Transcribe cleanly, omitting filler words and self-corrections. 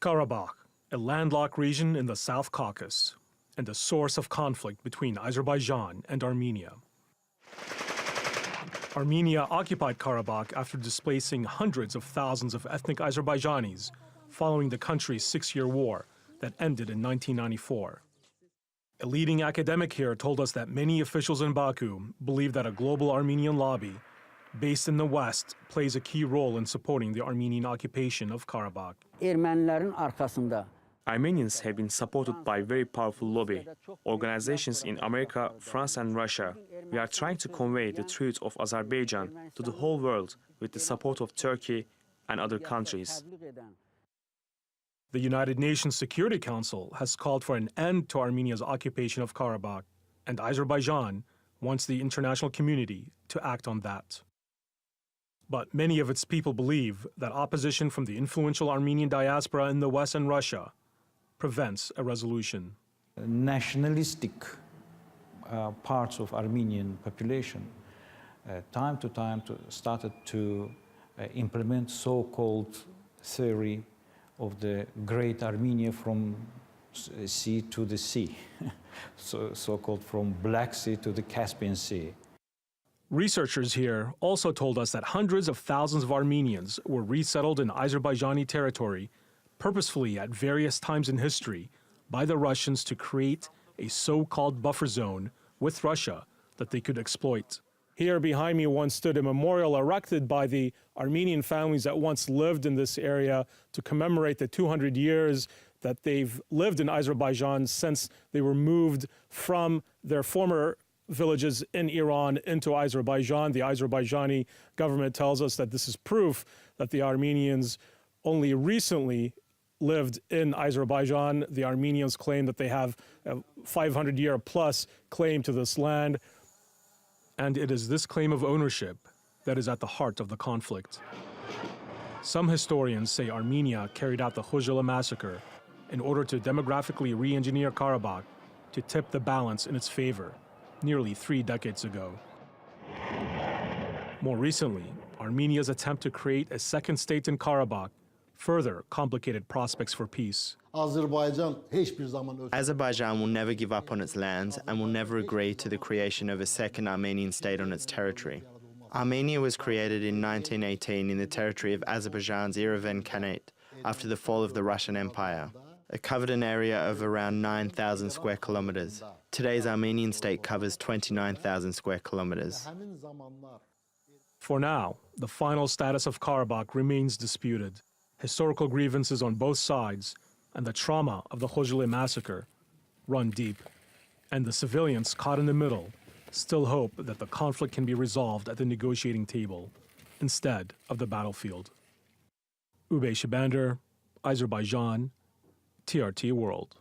Karabakh, a landlocked region in the South Caucasus, and a source of conflict between Azerbaijan and Armenia. Armenia occupied Karabakh after displacing hundreds of thousands of ethnic Azerbaijanis following the country's six-year war that ended in 1994. A leading academic here told us that many officials in Baku believe that a global Armenian lobby based in the West plays a key role in supporting the Armenian occupation of Karabakh. Armenians have been supported by a very powerful lobby, organizations in America, France and Russia. We are trying to convey the truth of Azerbaijan to the whole world with the support of Turkey and other countries. The United Nations Security Council has called for an end to Armenia's occupation of Karabakh, and Azerbaijan wants the international community to act on that. But many of its people believe that opposition from the influential Armenian diaspora in the West and Russia prevents a resolution. Nationalistic parts of Armenian population time to time started to implement so-called theory of the Great Armenia from sea to the sea, so-called from Black Sea to the Caspian Sea. Researchers here also told us that hundreds of thousands of Armenians were resettled in Azerbaijani territory purposefully at various times in history by the Russians to create a so-called buffer zone with Russia that they could exploit. Here behind me once stood a memorial erected by the Armenian families that once lived in this area to commemorate the 200 years that they've lived in Azerbaijan since they were moved from their former villages in Iran into Azerbaijan. The Azerbaijani government tells us that this is proof that the Armenians only recently lived in Azerbaijan. The Armenians claim that they have a 500-year plus claim to this land. And it is this claim of ownership that is at the heart of the conflict. Some historians say Armenia carried out the Khojala massacre in order to demographically re-engineer Karabakh to tip the balance in its favor nearly 3 decades ago. More recently, Armenia's attempt to create a second state in Karabakh further complicated prospects for peace. Azerbaijan will never give up on its lands and will never agree to the creation of a second Armenian state on its territory. Armenia was created in 1918 in the territory of Azerbaijan's Yerevan Khanate after the fall of the Russian Empire. It covered an area of around 9,000 square kilometers. Today's Armenian state covers 29,000 square kilometers. For now, the final status of Karabakh remains disputed. Historical grievances on both sides and the trauma of the Khojala massacre run deep. And the civilians caught in the middle still hope that the conflict can be resolved at the negotiating table instead of the battlefield. Ubey Shabander, Azerbaijan, TRT World.